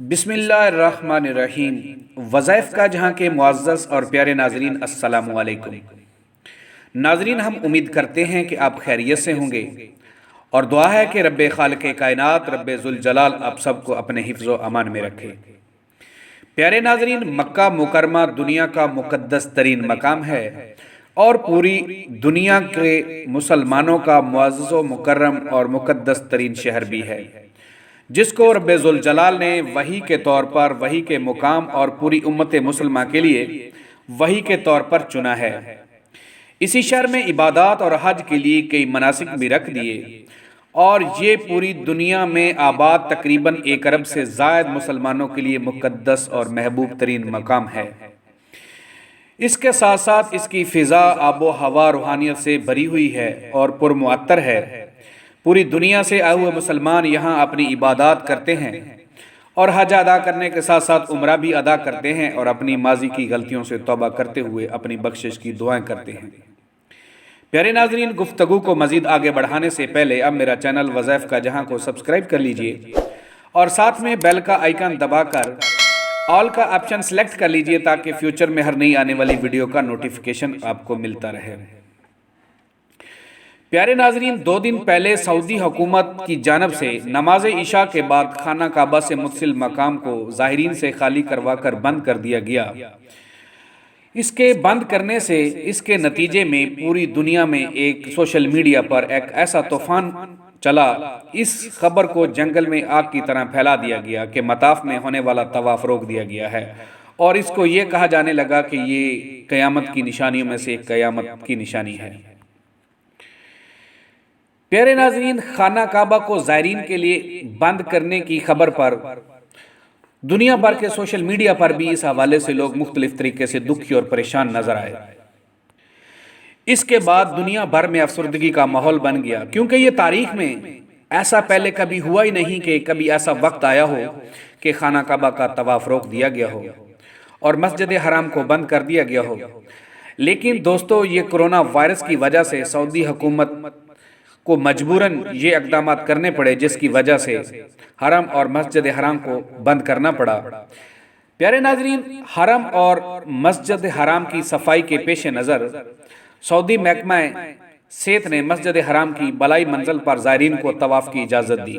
بسم اللہ الرحمن الرحیم۔ وظائف کا جہاں کے معزز اور پیارے ناظرین، السلام علیکم۔ ناظرین، ہم امید کرتے ہیں کہ آپ خیریت سے ہوں گے اور دعا ہے کہ رب خالق کائنات، رب ذوالجلال آپ سب کو اپنے حفظ و امان میں رکھے۔ پیارے ناظرین، مکہ مکرمہ دنیا کا مقدس ترین مقام ہے اور پوری دنیا کے مسلمانوں کا معزز و مکرم اور مقدس ترین شہر بھی ہے، جس کو رب ذوالجلال نے وحی کے طور پر، وحی کے مقام اور پوری امت مسلمہ کے لیے وحی کے طور پر چنا ہے۔ اسی شہر میں عبادات اور حج کے لیے کئی مناسک بھی رکھ دیے اور یہ پوری دنیا میں آباد تقریباً 1 ارب سے زائد مسلمانوں کے لیے مقدس اور محبوب ترین مقام ہے۔ اس کے ساتھ ساتھ اس کی فضا، آب و ہوا روحانیت سے بھری ہوئی ہے اور پرمعطر ہے۔ پوری دنیا سے آئے ہوئے مسلمان یہاں اپنی عبادات کرتے ہیں اور حج ادا کرنے کے ساتھ ساتھ عمرہ بھی ادا کرتے ہیں اور اپنی ماضی کی غلطیوں سے توبہ کرتے ہوئے اپنی بخشش کی دعائیں کرتے ہیں۔ پیارے ناظرین، گفتگو کو مزید آگے بڑھانے سے پہلے اب میرا چینل وظائف کا جہاں کو سبسکرائب کر لیجئے اور ساتھ میں بیل کا آئیکن دبا کر آل کا آپشن سلیکٹ کر لیجئے تاکہ فیوچر میں ہر نئی آنے والی ویڈیو کا نوٹیفیکیشن آپ کو ملتا رہے۔ پیارے ناظرین، 2 دن پہلے سعودی حکومت کی جانب سے نماز عشاء کے بعد خانہ کعبہ سے متصل مقام کو زائرین سے خالی کروا کر بند کر دیا گیا۔ اس کے بند کرنے سے اس کے نتیجے میں پوری دنیا میں ایک سوشل میڈیا پر ایک ایسا طوفان چلا، اس خبر کو جنگل میں آگ کی طرح پھیلا دیا گیا کہ مطاف میں ہونے والا طواف روک دیا گیا ہے اور اس کو یہ کہا جانے لگا کہ یہ قیامت کی نشانیوں میں سے ایک قیامت کی نشانی ہے۔ پیارے ناظرین، خانہ کعبہ کو زائرین کے لیے بند کرنے کی خبر پر دنیا بھر کے سوشل میڈیا پر بھی اس حوالے سے لوگ مختلف طریقے سے دکھی اور پریشان نظر آئے۔ اس کے بعد دنیا بھر میں افسردگی کا ماحول بن گیا، کیونکہ یہ تاریخ میں ایسا پہلے کبھی ہوا ہی نہیں کہ کبھی ایسا وقت آیا ہو کہ خانہ کعبہ کا طواف روک دیا گیا ہو اور مسجد حرام کو بند کر دیا گیا ہو۔ لیکن دوستو، یہ کرونا وائرس کی وجہ سے سعودی حکومت کو مجبوراً یہ اقدامات کرنے پڑے، جس کی وجہ سے حرم اور مسجد حرام کو بند کرنا پڑا۔ پیارے ناظرین، حرم اور مسجد حرام کی صفائی کے پیش نظر سعودی محکمہ صحت نے مسجد حرام کی بالائی منزل پر زائرین کو طواف کی اجازت دی۔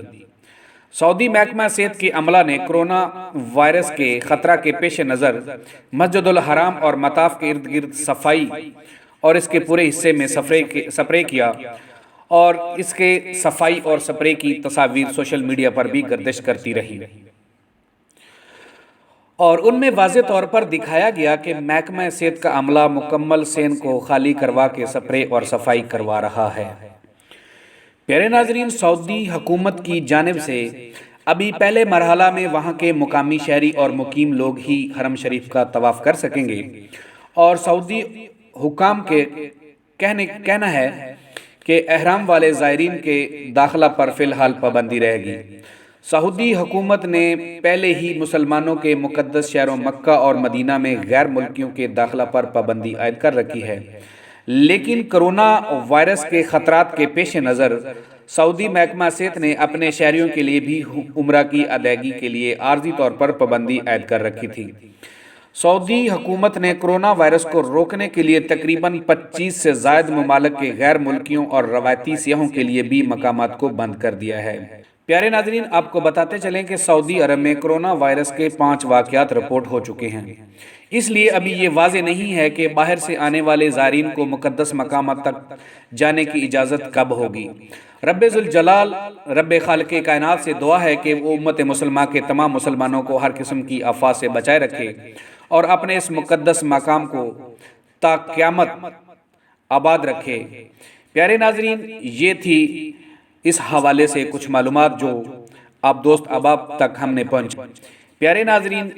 سعودی محکمہ صحت کی عملہ نے کرونا وائرس کے خطرہ کے پیش نظر مسجد الحرام اور مطاف کے ارد گرد صفائی اور اس کے پورے حصے میں سپرے کیا اور اس کے صفائی اور سپرے کی تصاویر سوشل میڈیا پر بھی گردش کرتی رہی اور ان میں واضح طور پر دکھایا گیا کہ محکمہ صحت کا عملہ مکمل صحن کو خالی کروا کے سپرے اور صفائی کروا رہا ہے۔ پیارے ناظرین، سعودی حکومت کی جانب سے ابھی پہلے مرحلہ میں وہاں کے مقامی شہری اور مقیم لوگ ہی حرم شریف کا طواف کر سکیں گے اور سعودی حکام کے کہنا ہے کہ احرام والے زائرین کے داخلہ پر فی الحال پابندی رہے گی۔ سعودی حکومت نے پہلے ہی مسلمانوں کے مقدس شہروں مکہ اور مدینہ میں غیر ملکیوں کے داخلہ پر پابندی عائد کر رکھی ہے، لیکن کرونا وائرس کے خطرات کے پیش نظر سعودی محکمہ صحت نے اپنے شہریوں کے لیے بھی عمرہ کی ادائیگی کے لیے عارضی طور پر پابندی عائد کر رکھی تھی۔ سعودی حکومت نے کرونا وائرس کو روکنے کے لیے تقریباً 25 سے زائد ممالک کے غیر ملکیوں اور روایتی سیاحوں کے لیے بھی مقامات کو بند کر دیا ہے۔ پیارے ناظرین، آپ کو بتاتے چلیں کہ سعودی عرب میں کرونا وائرس کے 5 واقعات رپورٹ ہو چکے ہیں، اس لیے ابھی یہ واضح نہیں ہے کہ باہر سے آنے والے زائرین کو مقدس مقامات تک جانے کی اجازت کب ہوگی۔ رب ذوالجلال، رب خالق کائنات سے دعا ہے کہ وہ امت مسلمہ کے تمام مسلمانوں کو ہر قسم کی آفات سے بچائے رکھے اور اپنے اس مقدس مقام کو تا قیامت آباد رکھے۔ پیارے ناظرین، یہ تھی اس حوالے سے کچھ معلومات جو آپ دوست احباب تک ہم نے پہنچائی۔ پیارے ناظرین،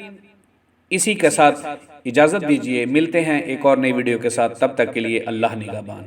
اسی کے ساتھ اجازت دیجیے، ملتے ہیں ایک اور نئی ویڈیو کے ساتھ، تب تک کے لیے اللہ نگہبان۔